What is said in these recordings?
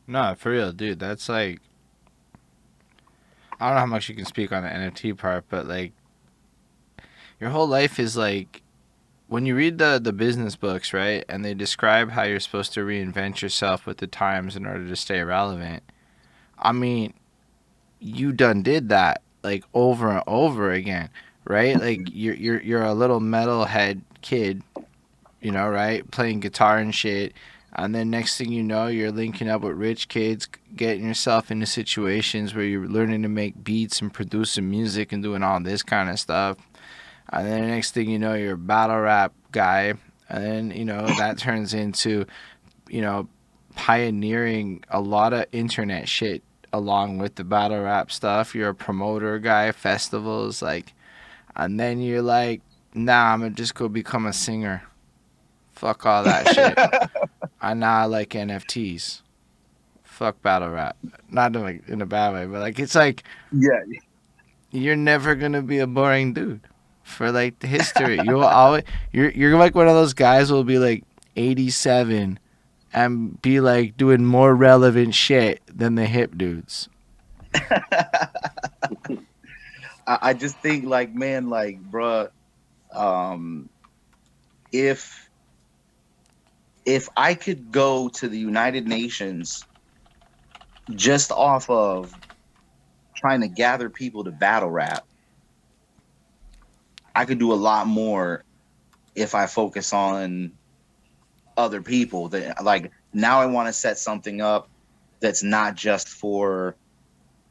No, for real, dude. That's like, I don't know how much you can speak on the NFT part, but like your whole life is like when you read the business books, right? And they describe how you're supposed to reinvent yourself with the times in order to stay relevant. I mean, you done did that like over and over again, right? Like you're a little metalhead kid, you know, right? Playing guitar and shit. And then next thing you know, you're linking up with rich kids, getting yourself into situations where you're learning to make beats and producing music and doing all this kind of stuff. And then the next thing you know, you're a battle rap guy. And then, you know, that turns into, you know, pioneering a lot of internet shit along with the battle rap stuff. You're a promoter guy, festivals, like, and then you're like, nah, I'm gonna just go become a singer. Fuck all that shit. I now like NFTs. Fuck battle rap. Not in, like, in a bad way, but like it's like Yeah. you're never gonna be a boring dude for like the history. You'll always you're like one of those guys who will be like 87 and be like doing more relevant shit than the hip dudes. I just think like, man, like, bruh, um, if I could go to the United Nations just off of trying to gather people to battle rap, I could do a lot more if I focus on other people. That, like, now I want to set something up that's not just for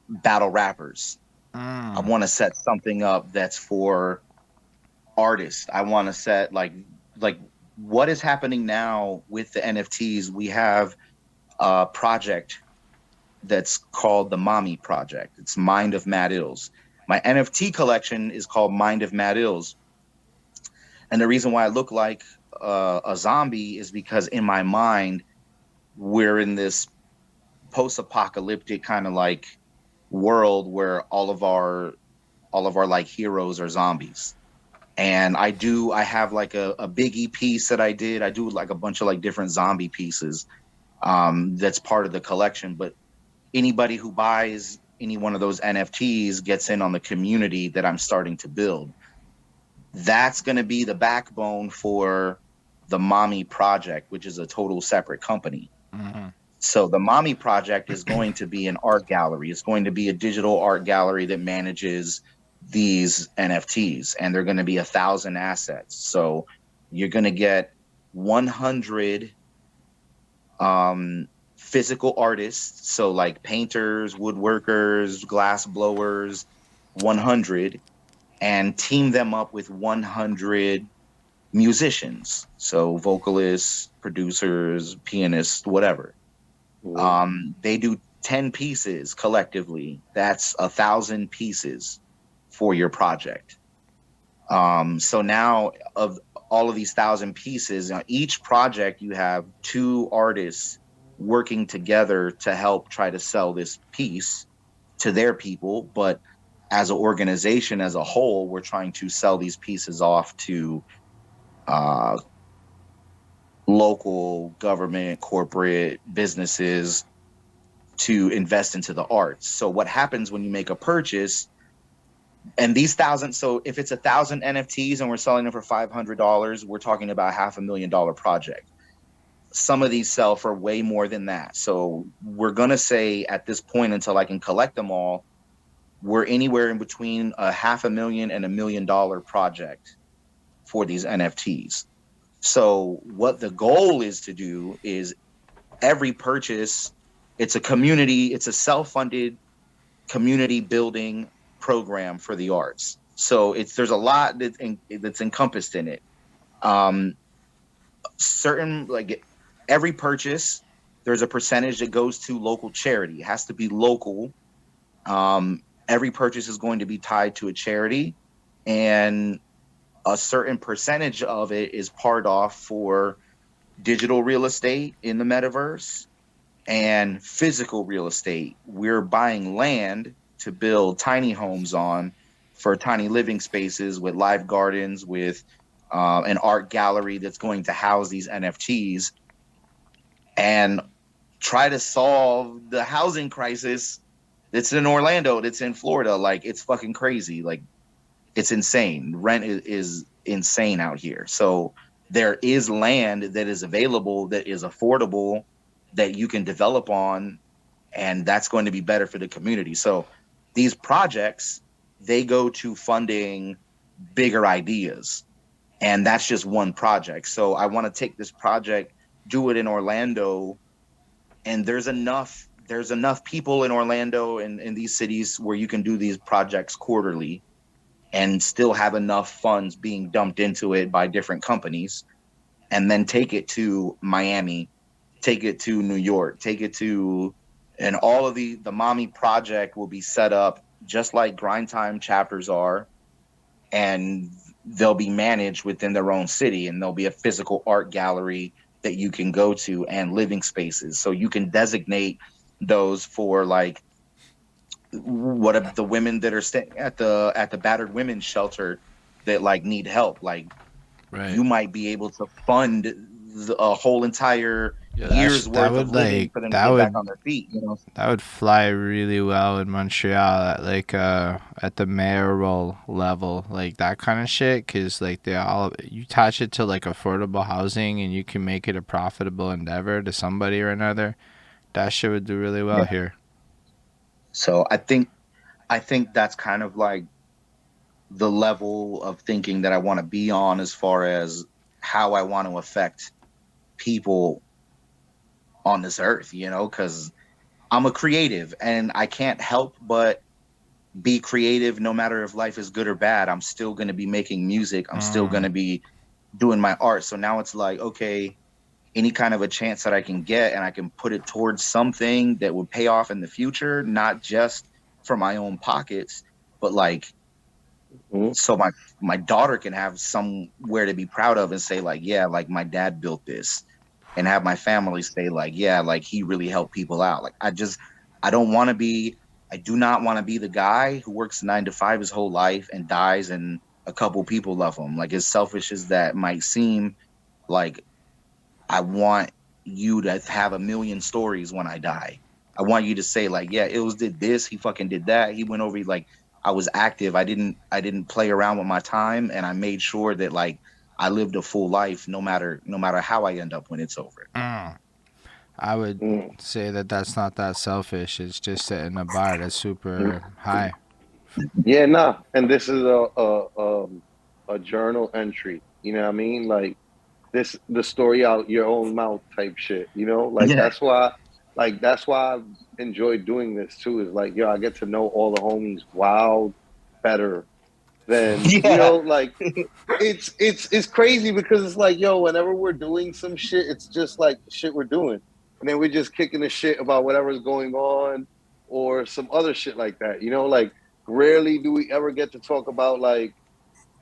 battle rappers. I Mm. want to set something up that's for artists. I want to set like what is happening now with the NFTs. We have a project that's called the Mommy Project. It's Mind of MADD ILLZ. My NFT collection is called Mind of MADD ILLZ, and the reason why I look like a zombie is because in my mind we're in this post-apocalyptic kind of like world where all of our like heroes are zombies. And I have like a biggie piece that I do like a bunch of like different zombie pieces, that's part of the collection. But anybody who buys any one of those NFTs gets in on the community that I'm starting to build. That's going to be the backbone for the Mommy Project, which is a total separate company. Mm-hmm. So the Mommy Project is going to be an art gallery. It's going to be a digital art gallery that manages these NFTs, and they're going to be 1,000 assets. So you're going to get 100 um, physical artists, so like painters, woodworkers, glass blowers, 100, and team them up with 100 musicians, so vocalists, producers, pianists, whatever. Mhm. They do 10 pieces collectively. That's 1,000 pieces for your project. So now of all of these 1,000 pieces, now each project you have two artists working together to help try to sell this piece to their people. But as an organization as a whole, we're trying to sell these pieces off to uh, local government, corporate businesses to invest into the arts. So what happens when you make a purchase, and these thousand, so if it's 1,000 NFTs and we're selling them for $500, we're talking about $500,000 project. Some of these sell for way more than that. So we're gonna say at this point, until I can collect them all, we're anywhere in between a $500,000 and $1 million project for these NFTs. So what the goal is to do is every purchase, it's a self-funded community building program for the arts. So there's a lot that's encompassed in it. Um, certain like every purchase, there's a percentage that goes to local charity. It has to be local. Every purchase is going to be tied to a charity, and a certain percentage of it is part off for digital real estate in the metaverse and physical real estate. We're buying land to build tiny homes on for tiny living spaces with live gardens, with an art gallery that's going to house these NFTs. And try to solve the housing crisis that's in Orlando, that's in Florida. Like, it's fucking crazy. Like, it's insane. Rent is insane out here. So there is land that is available, that is affordable, that you can develop on, and that's going to be better for the community. So these projects, they go to funding bigger ideas, and that's just one project. So I want to take this project, do it in Orlando, and there's enough people in Orlando and in these cities where you can do these projects quarterly and still have enough funds being dumped into it by different companies, and then take it to Miami, take it to New York, take it to, and all of the mommy project will be set up just like grind time chapters are, and they'll be managed within their own city, and there'll be a physical art gallery that you can go to and living spaces. So you can designate those for like what if the women that are staying at the battered women's shelter that like need help, like Right. you might be able to fund a whole entire Yeah, year's that worth of would living like for them to get back on their feet, you know. that would fly really well in Montreal at like at the mayoral level, like that kind of shit. Cause like they all you attach it to like affordable housing and you can make it a profitable endeavor to somebody or another. That shit would do really well Yeah. here. So I think that's kind of like the level of thinking that I want to be on, as far as how I want to affect people on this earth, you know, because I'm a creative and I can't help but be creative no matter if life is good or bad. I'm still going to be making music. I'm still going Mm. to be doing my art. So now it's like, okay, any kind of a chance that I can get and I can put it towards something that would pay off in the future, not just for my own pockets, but like, Mhm. so my daughter can have somewhere to be proud of and say like, yeah, like my dad built this, and have my family say like, yeah, like he really helped people out. Like I don't want to be, I do not want to be the guy who works 9 to 5 his whole life and dies and a couple people love him. Like, as selfish as that might seem, like I want you to have a million stories when I die. I want you to say like, yeah, Ills did this, he fucking did that, he went over, like I was active. I didn't play around with my time, and I made sure that like I lived a full life, no matter how I end up when it's over. Mm. I would Mm. say that that's not that selfish. It's just setting a bar that's Mm. super high. Yeah, nah. And this is a journal entry. You know what I mean? Like this, the story out your own mouth type shit. You know, Yeah. that's why I enjoy doing this too. Is like, yo, I get to know all the homies wild better than, Yeah. like it's crazy because it's like, yo, whenever we're doing some shit, it's just like the shit we're doing, and then we're just kicking the shit about whatever's going on or some other shit like that. Like rarely do we ever get to talk about like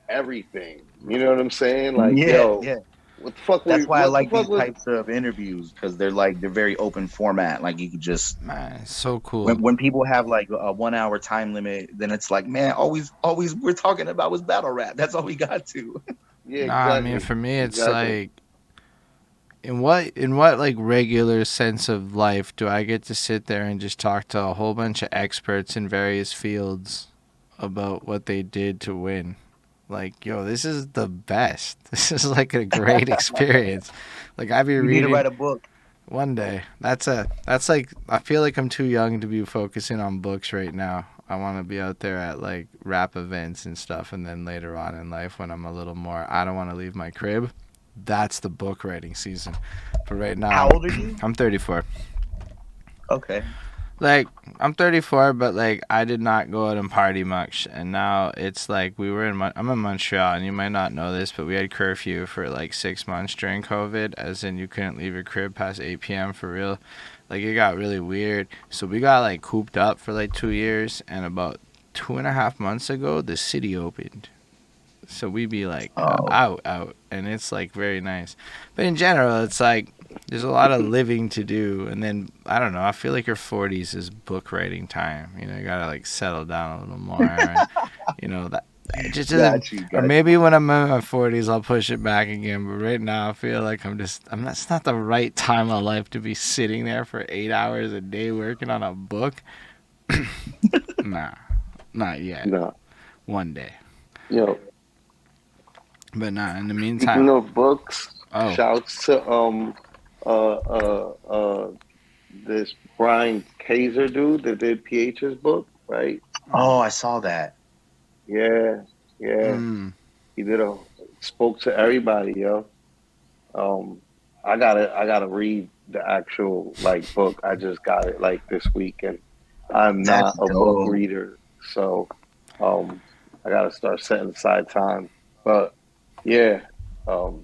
everything. You know what I'm saying? Like, Yeah, yo, yeah. what the fuck That's we why I what the like fuck these was types of interviews, because they're very open format. Like, you could just, Man, it's so cool. when people have like a 1 hour time limit, then it's like, man, always we're talking about was battle rap. That's all we got to. Yeah, Nah, I mean exactly. for me it's Exactly. like in what like regular sense of life do I get to sit there and just talk to a whole bunch of experts in various fields about what they did to win? Like, yo, this is the best. This is like a great experience. Like I'd be You need to reading write a book. one day. That's like I feel like I'm too young to be focusing on books right now. I want to be out there at like rap events and stuff, and then later on in life when I'm a little more, I don't want to leave my crib. That's the book writing season. But right now, How old are you? I'm 34. Okay. Like I'm 34, but like I did not go out and party much, and now it's like I'm in Montreal, and you might not know this, but we had curfew for like 6 months during COVID, as in you couldn't leave your crib past 8 p.m. for real. Like it got really weird, so we got like cooped up for like 2 years, and about 2.5 months ago, the city opened. So we be like Oh, out, and it's like very nice. But in general, it's like there's a lot of living to do, and then I don't know. I feel like your 40s is book writing time. You gotta like settle down a little more. And, that Just Got you. or maybe when I'm in my 40s, I'll push it back again. But right now, I feel like I'm not. It's not the right time of life to be sitting there for 8 hours a day working on a book. Nah, not yet. No. One day. Yo, But nah. In the meantime, speaking of books, oh shouts to uh uh uh this Brian Kaiser dude that did PH's book, right? Oh, I saw that. Yeah, yeah. mm, He did a spoke to everybody, yo. Um, I gotta read the actual like book. I just got it like this week, and I'm That's not a book dope. reader, so um, I gotta start setting aside time. But yeah,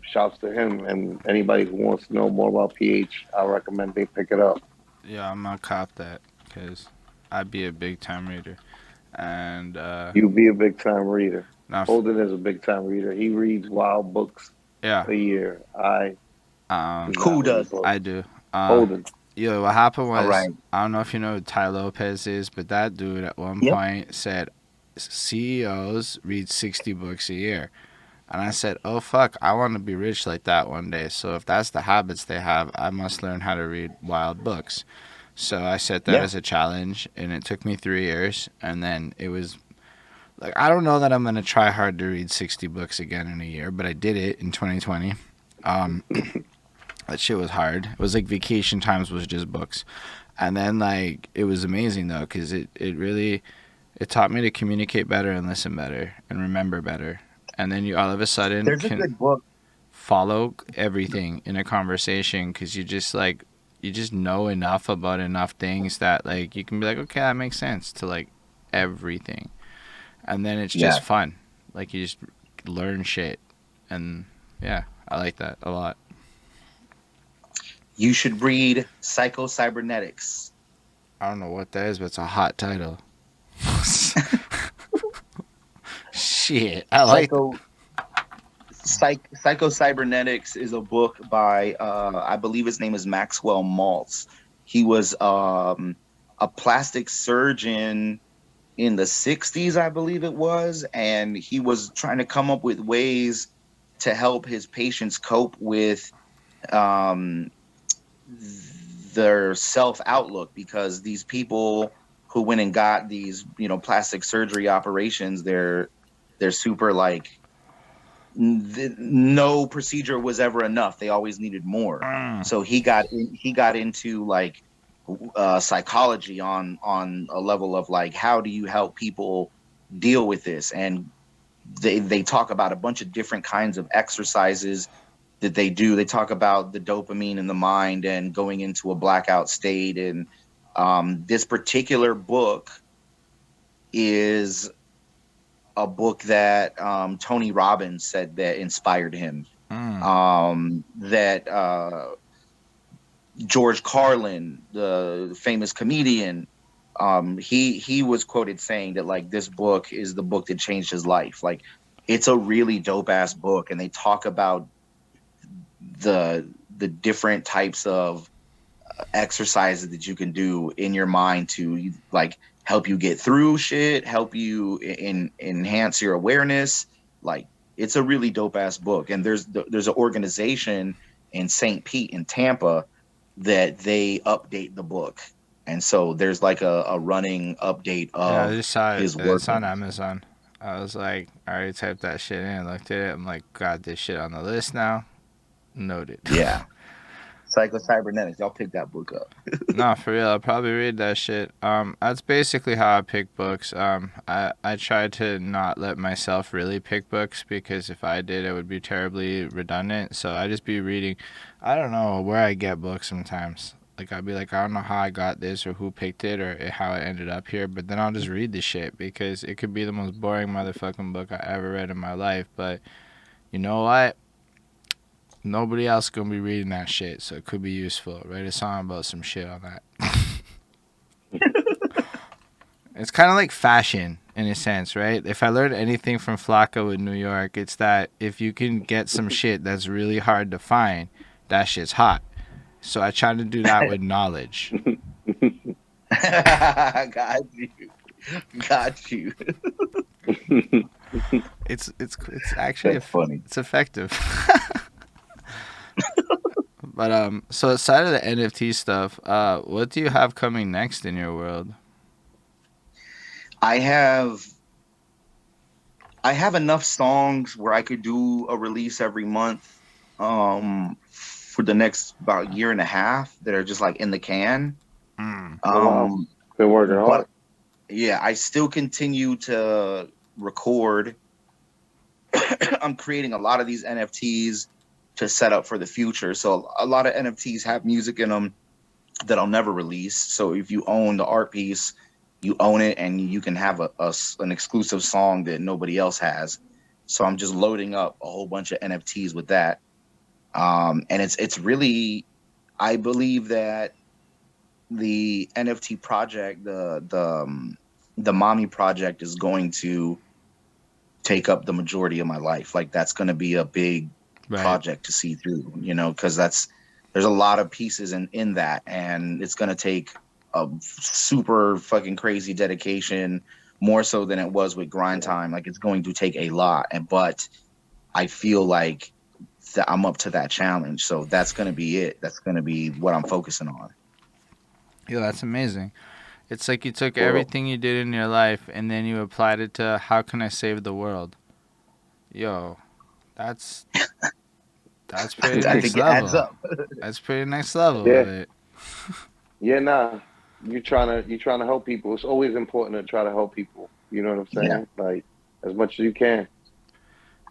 shouts to him and anybody who wants to know more about PH. I recommend they pick it up. yeah, I'm gonna cop that because I'd be a big time reader. And You be a big time reader. now, Holden is a big time reader. He reads wild books yeah, a year. I do um, not Who read does it? I books. do. Holden. Yo, what happened All was right. I don't know if you know who Ty Lopez is, but that dude at one Yep. point said CEOs read 60 books a year. And I said, oh fuck, I want to be rich like that one day. So if that's the habits they have, I must learn how to read wild books. So I set that Yeah. as a challenge, and it took me 3 years. And then it was like, I don't know that I'm going to try hard to read 60 books again in a year, but I did it in 2020. Um, that shit was hard. It was like vacation times was just books. And then like it was amazing though, because it really it taught me to communicate better and listen better and remember better. And then you all of a sudden There's a can good book. follow everything in a conversation because you just know enough about enough things that like you can be like, okay, that makes sense to like everything. And then it's Yeah. just fun. Like you just learn shit. And yeah, I like that a lot. You should read Psycho Cybernetics. I don't know what that is, but it's a hot title. Shit, I like. Psycho Cybernetics is a book by I believe his name is Maxwell Maltz. He was a plastic surgeon in the 60s, I believe it was, and he was trying to come up with ways to help his patients cope with um, their self outlook, because these people who went and got these, plastic surgery operations, they're super like no procedure was ever enough. They always needed more. Mm. So he got into like psychology on a level of like, how do you help people deal with this? And they talk about a bunch of different kinds of exercises that they do. They talk about the dopamine in the mind and going into a blackout state. And this particular book is a book that Tony Robbins said that inspired him. That George Carlin, the famous comedian, he was quoted saying that like this book is the book that changed his life. Like it's a really dope ass book, and they talk about the different types of exercises that you can do in your mind to like help you get through shit, help you enhance your awareness. Like it's a really dope ass book. And there's an organization in St. Pete in Tampa that they update the book. And so there's like a running update Yeah, I of just saw it. his work. It's on Amazon. I was like, I already typed that shit in, looked at it. I'm like, got this shit on the list now. Noted. Yeah. Psycho Cybernetics. Y'all pick that book up. No, for real. I'll probably read that shit. That's basically how I pick books. I try to not let myself really pick books because if I did, it would be terribly redundant. So I just be reading. I don't know where I get books sometimes. Like I'd be like, I don't know how I got this or who picked it or how it ended up here, but then I'll just read the shit because it could be the most boring motherfucking book I ever read in my life. But you know what? Nobody else gonna be reading that shit, so it could be useful. Write a song about some shit on that. It's kind of like fashion in a sense, right? If I learned anything from Flacko in New York, it's that if you can get some shit that's really hard to find, that shit's hot. So I try to do that with knowledge. Got you. It's actually That's funny. it's effective. But so aside of the NFT stuff, what do you have coming next in your world? I have I have enough songs where I could do a release every month for the next about year and a half that are just like in the can. Mm. Oh, wow. Um Been working but hard. yeah, I still continue to record. I'm creating a lot of these NFTs to set up for the future. So a lot of NFTs have music in them that I'll never release. So if you own the art piece, you own it, and you can have an exclusive song that nobody else has. So I'm just loading up a whole bunch of NFTs with that, and it's really, I believe that the NFT project, the mommy project, is going to take up the majority of my life. Like that's going to be a big Right. project to see through, because there's a lot of pieces in that, and it's going to take a super fucking crazy dedication, more so than it was with grind time. Like it's going to take a lot, but I feel like I'm up to that challenge. So that's going to be it. That's going to be what I'm focusing on. Yeah, that's amazing. It's like you took Well, everything you did in your life and then you applied it to how can I save the world? Yo, that's that's pretty I next think it adds level. up. That's pretty next level yeah, of it. yeah, nah. You're trying to help people. It's always important to try to help people. You know what I'm Yeah. saying? Like as much as you can.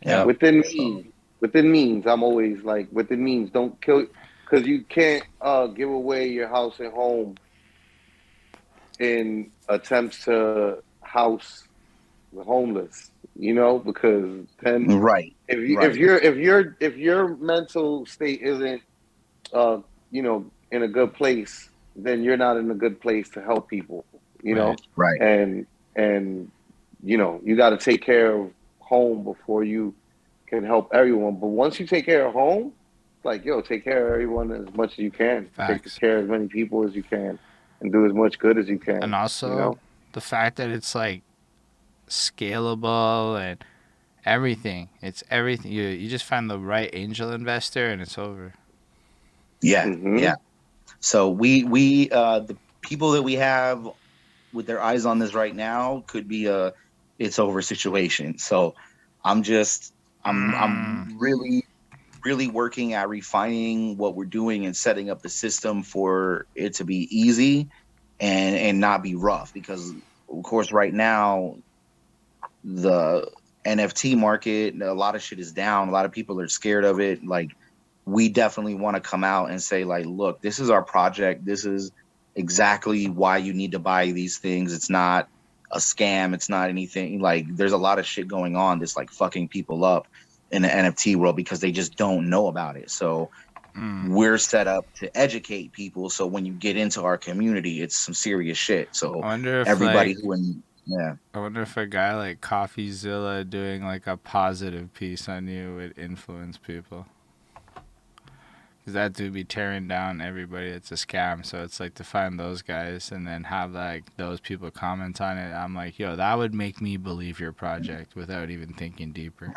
Yeah. Yep. Within So means. Within means. I'm always like within means. Don't kill because you can't give away your house and home in attempts to house the homeless. Because then right. Right. if your mental state isn't uh in a good place, then you're not in a good place to help people. You Right. know, Right. and and you got to take care of home before you can help everyone. But once you take care of home, like take care of everyone as much as you can. Take Facts. care of as many people as you can, and do as much good as you And can. You also know. the fact that it's like scalable and everything. It's everything. You just find the right angel investor and it's over. Yeah. Hmm. Yeah. So we the people that we have with their eyes on this right now could be a it's over situation. So I'm just I'm Mm. really working at refining what we're doing and setting up the system for it to be easy and not be rough, because of course right now the NFT market, a lot of shit is down. A lot of people are scared of it. Like we definitely want to come out and say like, look, this is our project. This is exactly why you need to buy these things. It's not a scam. It's not anything. Like there's a lot of shit going on that's like fucking people up in the NFT world because they just don't know about it. So Mm. we're set up to educate people. So when you get into our community, it's some serious shit. I So wonder if everybody like who yeah. I wonder if a guy like CoffeeZilla doing like a positive piece on you would influence people. Cause that dude be tearing down everybody. It's a scam. So it's like to find those guys and then have like those people comment on it. I'm like, yo, that would make me believe your project without even thinking deeper.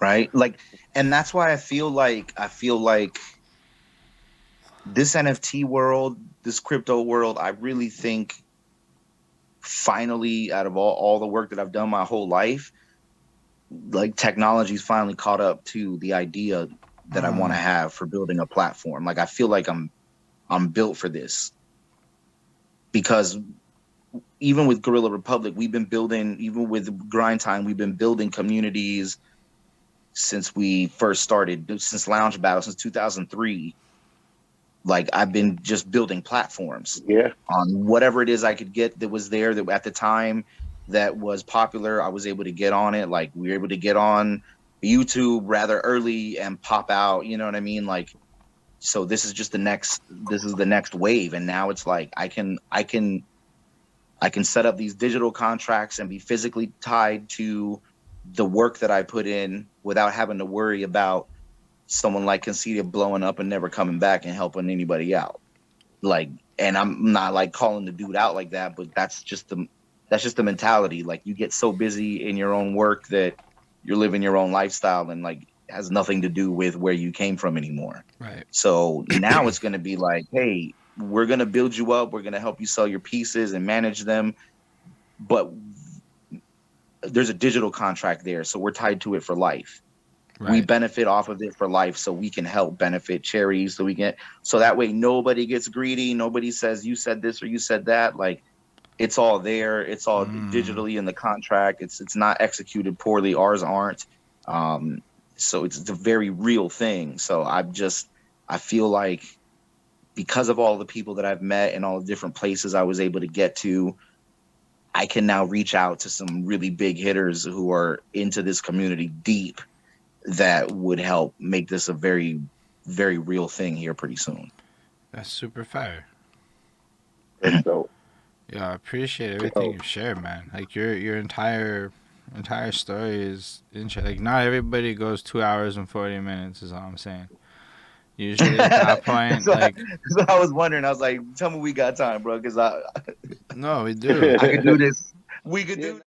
Right, like, and that's why I feel like this NFT world, this crypto world, I really think finally, out of all the work that I've done my whole life, like technology's finally caught up to the idea that I want to Mm. have for building a platform. Like I feel like I'm built for this, because even with Gorilla Republic, we've been building, even with Grind Time, we've been building communities since we first started, since Lounge Battle, since 2003. Like I've been just building platforms Yeah. on whatever it is I could get that was there that at the time that was popular. I was able to get on it. Like we were able to get on YouTube rather early and pop out. You know what I mean? Like, so this is just this is the next wave. And now it's like I can set up these digital contracts and be physically tied to the work that I put in without having to worry about someone like Conceited blowing up and never coming back and helping anybody out. Like, and I'm not like calling the dude out like that, but that's just that's just the mentality. Like you get so busy in your own work that you're living your own lifestyle, and like has nothing to do with where you came from anymore. Right. So now it's going to be like, hey, we're going to build you up. We're going to help you sell your pieces and manage them. But there's a digital contract there. So we're tied to it for life. Right. We benefit off of it for life, so we can help benefit charities. So that way nobody gets greedy. Nobody says you said this or you said that. Like it's all there. It's all digitally in the contract. It's not executed poorly. Ours aren't. So it's a very real thing. So I feel like because of all the people that I've met and all the different places I was able to get to, I can now reach out to some really big hitters who are into this community deep that would help make this a very, very real thing here pretty soon. That's super fire. That's dope. Yeah, I appreciate everything you've shared, man. Like your entire story is interesting. Like not everybody goes 2 hours and 40 minutes is all I'm saying. Usually at that point, like so I was wondering, I was like, tell me we got time, bro, because no, we do. I could do this. We could do